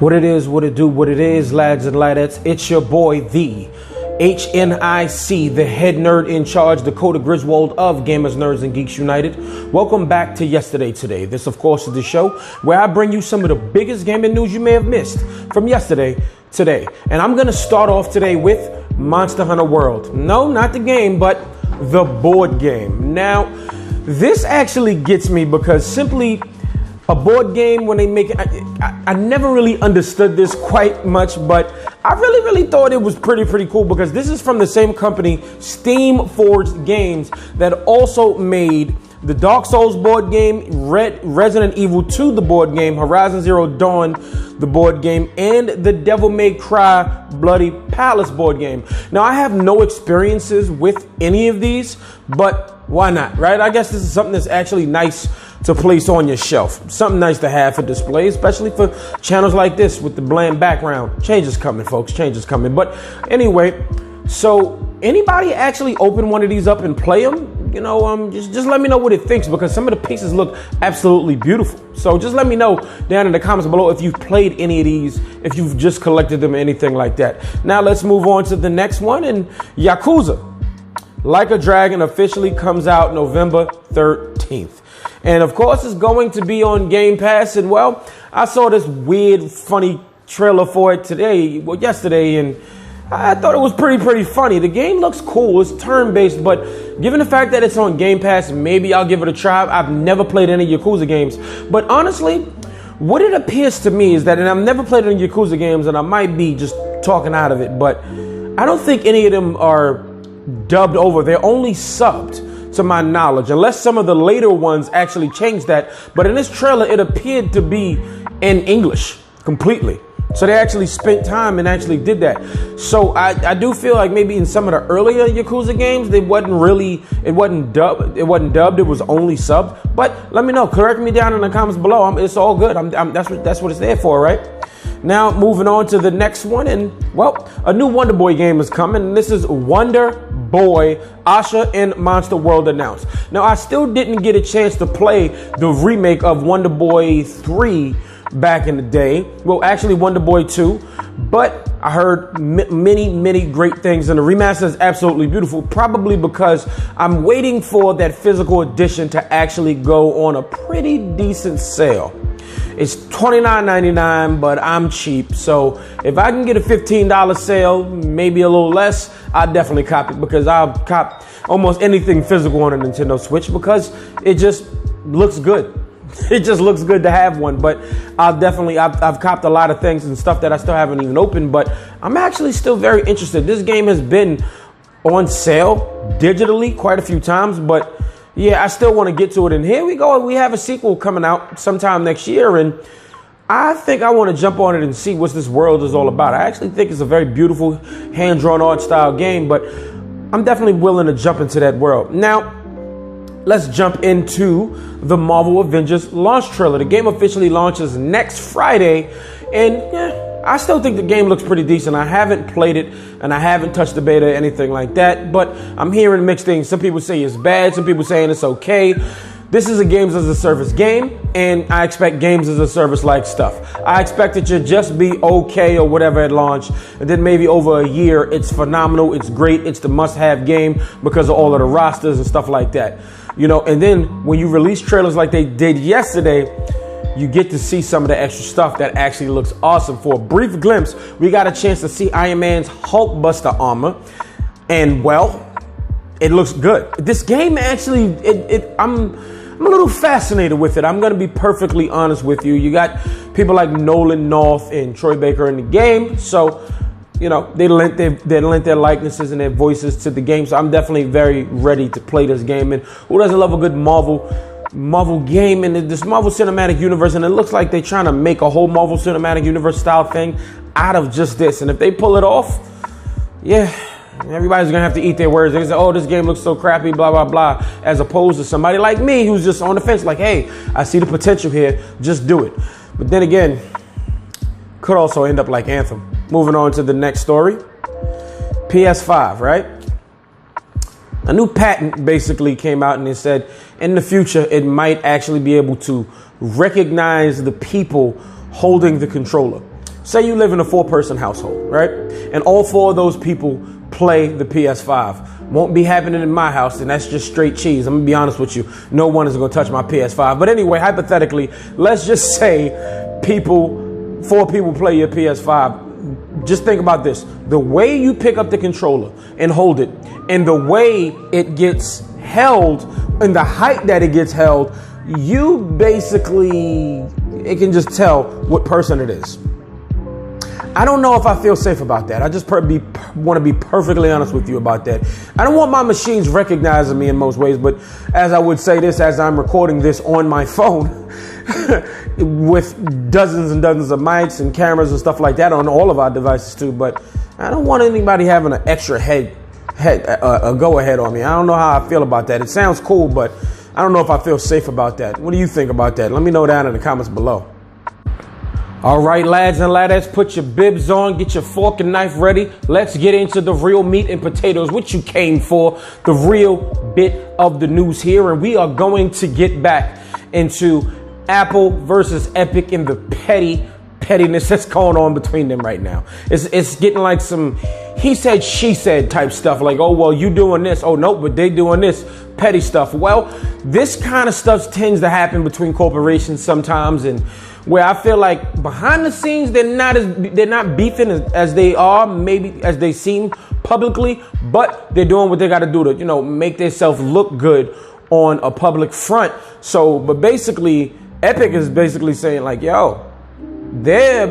What it is, what it do, what it is, lads and ladettes. It's your boy, the HNIC, the head nerd in charge, Dakota Griswold of Gamers, Nerds, and Geeks United. Welcome back to Yesterday Today. This, of course, is the show where I bring you some of the biggest gaming news you may have missed from yesterday today. And I'm going to start off today with Monster Hunter World. No, not the game, but the board game. Now, this actually gets me because simply a board game, when they make it, I never really understood this quite much, but I really thought it was pretty cool because this is from the same company, Steam Forged Games, that also made the Dark Souls board game, Resident Evil 2, the board game, Horizon Zero Dawn, the board game, and the Devil May Cry Bloody Palace board game. Now, I have no experiences with any of these, but why not, right? I guess this is something that's actually nice to place on your shelf. Something nice to have for display, especially for channels like this with the bland background. Change is coming, folks. Change is coming. But anyway, so anybody actually open one of these up and play them? You know, just let me know what it thinks because some of the pieces look absolutely beautiful. So just let me know down in the comments below if you've played any of these, if you've just collected them or anything like that. Now let's move on to the next one. And Yakuza Like a Dragon officially comes out November 13th. And of course, it's going to be on Game Pass. And well, I saw this weird, funny trailer for it yesterday, and I thought it was pretty funny. The game looks cool. It's turn-based, but given the fact that it's on Game Pass, maybe I'll give it a try. I've never played any Yakuza games. But honestly, what it appears to me is that, and I've never played any Yakuza games, and I might be just talking out of it, but I don't think any of them are dubbed over. They're only subbed, to my knowledge, unless some of the later ones actually changed that. But in this trailer, it appeared to be in English completely. So they actually spent time and actually did that. So I do feel like maybe in some of the earlier Yakuza games, it wasn't dubbed, it was only subbed. But let me know, correct me down in the comments below. It's all good. That's what it's there for, right? Now, moving on to the next one, and well, a new Wonder Boy game is coming, and this is Wonder Boy Asha and Monster World announced. Now, I still didn't get a chance to play the remake of Wonder Boy 3 back in the day. Well, actually, Wonder Boy 2, but I heard many great things, and the remaster is absolutely beautiful, probably because I'm waiting for that physical edition to actually go on a pretty decent sale. It's $29.99, but I'm cheap. So if I can get a $15 sale, maybe a little less, I'll definitely cop it because I'll cop almost anything physical on a Nintendo Switch because it just looks good. It just looks good to have one. But I've copped a lot of things and stuff that I still haven't even opened, but I'm actually still very interested. This game has been on sale digitally quite a few times, but yeah, I still want to get to it. And here we go. We have a sequel coming out sometime next year. And I think I want to jump on it and see what this world is all about. I actually think it's a very beautiful hand-drawn art style game, but I'm definitely willing to jump into that world. Now, let's jump into the Marvel Avengers launch trailer. The game officially launches next Friday. And yeah, I still think the game looks pretty decent. I haven't played it and I haven't touched the beta or anything like that, but I'm hearing mixed things. Some people say it's bad, some people saying it's okay. This is a games as a service game, and I expect games as a service like stuff. I expect it to just be okay or whatever at launch, and then maybe over a year, it's phenomenal, it's great, it's the must-have game because of all of the rosters and stuff like that. You know, and then when you release trailers like they did yesterday, you get to see some of the extra stuff that actually looks awesome. For a brief glimpse, we got a chance to see Iron Man's Hulkbuster armor, and well, it looks good. This game actually, I'm a little fascinated with it. I'm going to be perfectly honest with you. You got people like Nolan North and Troy Baker in the game, so you know they lent their likenesses and their voices to the game. So I'm definitely very ready to play this game. And who doesn't love a good Marvel game and this Marvel Cinematic Universe? And it looks like they're trying to make a whole Marvel Cinematic Universe style thing out of just this. And if they pull it off, yeah, everybody's gonna have to eat their words. They say, oh, this game looks so crappy, blah blah blah, as opposed to somebody like me who's just on the fence, like, hey, I see the potential here, just do it. But then again, could also end up like Anthem. Moving on to the next story. PS5, right? A new patent basically came out and it said in the future it might actually be able to recognize the people holding the controller. say you live in a 4-person household, right? And all 4 of those people play the PS5. Won't be happening in my house, and that's just straight cheese. I'm gonna be honest with you. No one is gonna touch my PS5. But anyway, hypothetically, let's just say 4 people play your PS5. Just think about this. The way you pick up the controller and hold it, and the way it gets held, and the height that it gets held, you basically, it can just tell what person it is. I don't know if I feel safe about that. I just want to be perfectly honest with you about that. I don't want my machines recognizing me in most ways, but as I would say this, as I'm recording this on my phone with dozens and dozens of mics and cameras and stuff like that on all of our devices too, but I don't want anybody having an extra a go ahead on me. I don't know how I feel about that. It sounds cool, but I don't know if I feel safe about that. What do you think about that? Let me know down in the comments below. All right, lads and ladettes, put your bibs on, get your fork and knife ready. Let's get into the real meat and potatoes, what you came for, the real bit of the news here. And we are going to get back into Apple versus Epic and the pettiness that's going on between them right now. It's getting like some he said, she said type stuff, like, oh, well, you doing this. Oh, nope, but they doing this petty stuff. Well, this kind of stuff tends to happen between corporations sometimes, and where I feel like behind the scenes, they're not beefing as they are, maybe as they seem publicly, but they're doing what they got to do to, make themselves look good on a public front. So, but basically, Epic is basically saying like, yo, they're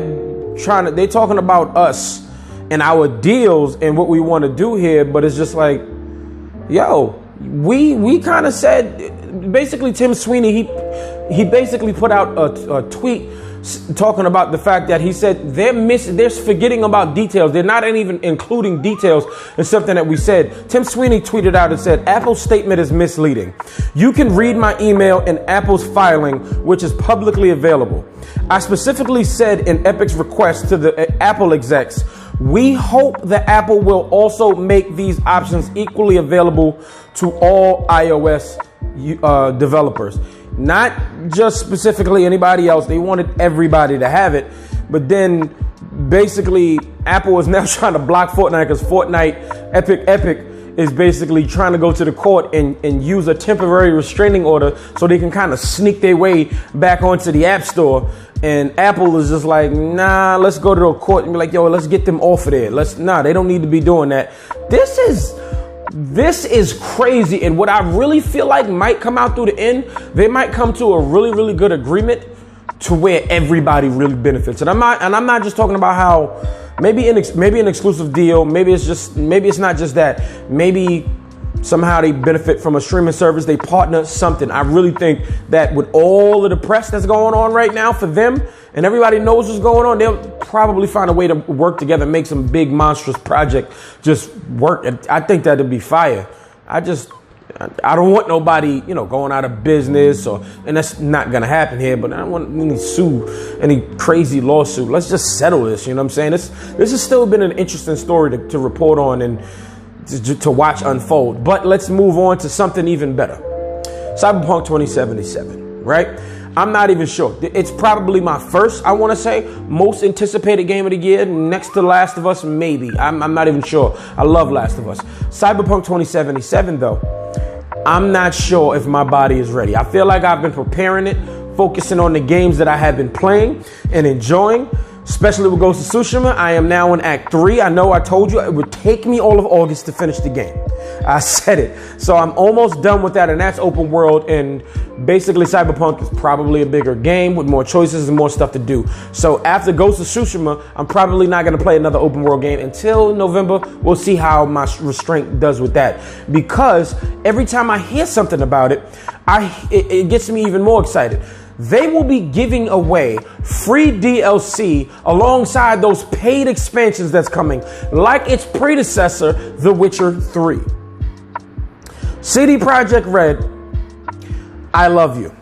talking about us and our deals and what we want to do here, but it's just like, yo, we kind of said, basically Tim Sweeney, he basically put out a tweet talking about the fact that he said they're forgetting about details. They're not even including details in something that we said. Tim Sweeney tweeted out and said, Apple's statement is misleading. You can read my email in Apple's filing, which is publicly available. I specifically said in Epic's request to the Apple execs, we hope that Apple will also make these options equally available to all iOS developers. Not just specifically anybody else. They wanted everybody to have it. But then basically Apple is now trying to block Fortnite because Epic is basically trying to go to the court and use a temporary restraining order so they can kind of sneak their way back onto the App Store. And Apple is just like, nah, let's go to the court and be like, yo, let's get them off of there. They don't need to be doing that. This is crazy. And what I really feel like might come out through the end, they might come to a really, really good agreement to where everybody really benefits. And I'm not just talking about how maybe an exclusive deal, maybe it's not just that. Maybe somehow they benefit from a streaming service, they partner something. I really think that with all of the press that's going on right now for them, and everybody knows what's going on, they'll probably find a way to work together and make some big monstrous project just work. And I think that'd be fire. I don't want nobody, going out of business and that's not going to happen here, but I don't want any crazy lawsuit. Let's just settle this. You know what I'm saying? This has still been an interesting story to report on and to watch unfold. But let's move on to something even better. Cyberpunk 2077, right? I'm not even sure. It's probably my first, I want to say, most anticipated game of the year, next to Last of Us, maybe. I'm not even sure. I love Last of Us. Cyberpunk 2077, though, I'm not sure if my body is ready. I feel like I've been preparing it, focusing on the games that I have been playing and enjoying, especially with Ghost of Tsushima. I am now in Act 3. I know I told you it would take me all of August to finish the game. I said it. So I'm almost done with that, and that's open world. And basically, Cyberpunk is probably a bigger game with more choices and more stuff to do. So after Ghost of Tsushima, I'm probably not going to play another open world game until November. We'll see how my restraint does with that. Because every time I hear something about it, it gets me even more excited. They will be giving away free DLC alongside those paid expansions that's coming, like its predecessor, The Witcher 3. CD Projekt Red, I love you.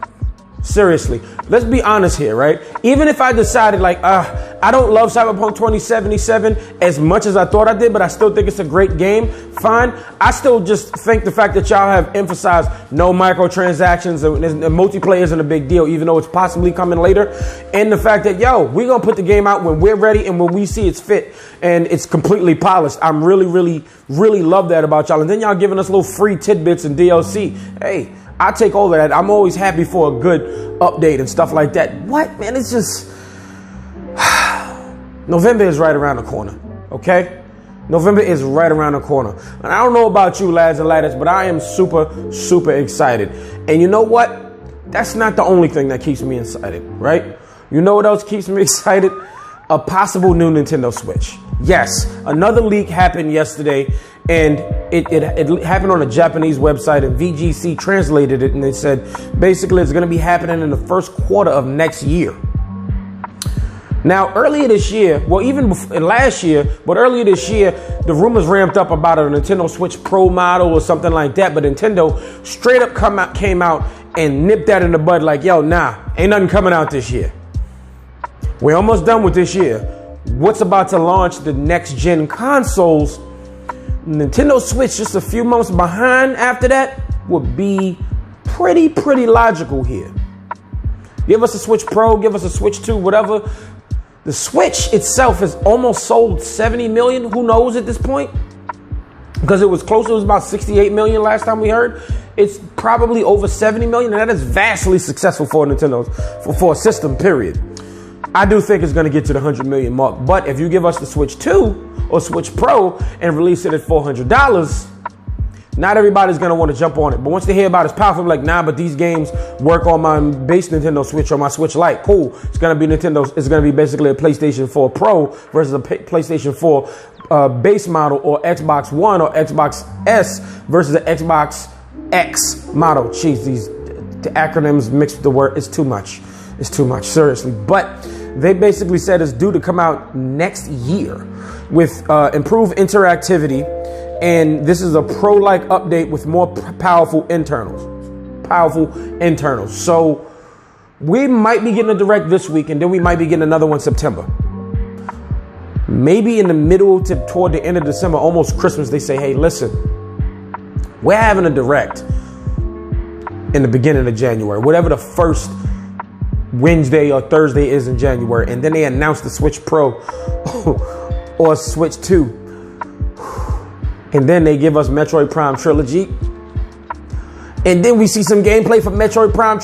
Seriously, let's be honest here, right? Even if I decided I don't love Cyberpunk 2077 as much as I thought I did, but I still think it's a great game. Fine. I still just think the fact that y'all have emphasized no microtransactions and multiplayer isn't a big deal, even though it's possibly coming later. And the fact that, yo, we're going to put the game out when we're ready and when we see it's fit and it's completely polished. I'm really love that about y'all. And then y'all giving us little free tidbits and DLC. Hey, I take all of that. I'm always happy for a good update and stuff like that. What, man? It's just... November is right around the corner, okay? November is right around the corner. And I don't know about you, lads and laddies, but I am super excited. And you know what? That's not the only thing that keeps me excited, right? You know what else keeps me excited? A possible new Nintendo Switch. Yes, another leak happened yesterday, and it happened on a Japanese website, and VGC translated it, and they said basically it's going to be happening in the first quarter of next year. Now, earlier this year, well, even last year, but earlier this year, the rumors ramped up about a Nintendo Switch Pro model or something like that. But Nintendo straight up came out and nipped that in the bud like, yo, nah, ain't nothing coming out this year. We're almost done with this year. What's about to launch the next gen consoles? Nintendo Switch just a few months behind after that would be pretty logical here. Give us a Switch Pro, give us a Switch 2, whatever. The Switch itself has almost sold 70 million. Who knows at this point? Because it was close. It was about 68 million last time we heard. It's probably over 70 million. And that is vastly successful for Nintendo, for a system, period. I do think it's going to get to the 100 million mark. But if you give us the Switch 2 or Switch Pro and release it at $400, not everybody's going to want to jump on it. But once they hear about it's powerful, like, nah, but these games work on my base Nintendo Switch or my Switch Lite. Cool. It's going to be Nintendo. It's going to be basically a PlayStation 4 Pro versus a PlayStation 4 base model, or Xbox One or Xbox S versus the Xbox X model. Jeez, the acronyms mixed with the word. It's too much. It's too much, seriously. But they basically said it's due to come out next year with improved interactivity. And this is a pro-like update with more powerful internals. So we might be getting a direct this week, and then we might be getting another one September. Maybe in the middle to toward the end of December, almost Christmas, they say, hey, listen, we're having a direct in the beginning of January, whatever the first Wednesday or Thursday is in January. And then they announce the Switch Pro or Switch 2. And then they give us Metroid Prime Trilogy. And then we see some gameplay for Metroid Prime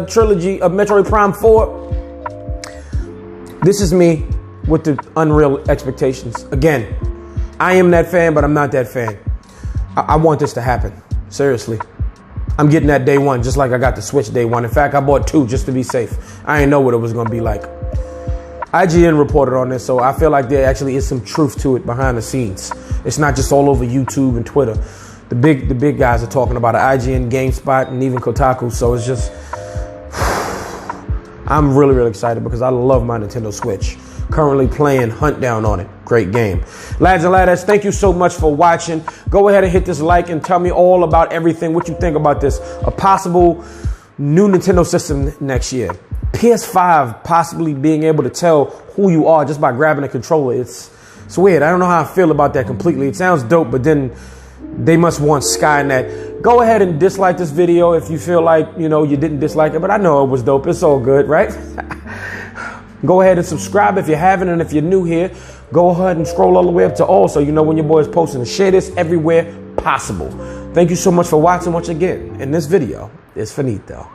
Trilogy of Metroid Prime 4. This is me with the unreal expectations. Again, I am that fan, but I'm not that fan. I want this to happen. Seriously. I'm getting that day one, just like I got the Switch day one. In fact, I bought 2 just to be safe. I didn't know what it was going to be like. IGN reported on this, so I feel like there actually is some truth to it behind the scenes. It's not just all over YouTube and Twitter. The big guys are talking about it. IGN, GameSpot, and even Kotaku. So it's just, I'm really excited because I love my Nintendo Switch. Currently playing Hunt Down on it. Great game. Lads and laddas, thank you so much for watching. Go ahead and hit this like and tell me all about everything, what you think about this. A possible new Nintendo system next year. PS5 possibly being able to tell who you are just by grabbing a controller. It's weird. I don't know how I feel about that completely. It sounds dope, but then they must want Skynet. Go ahead and dislike this video if you feel like, you didn't dislike it, but I know it was dope. It's all good, right? Go ahead and subscribe if you haven't, and if you're new here, go ahead and scroll all the way up to all so you know when your boy is posting, and share this everywhere possible. Thank you so much for watching once again, and this video is finito.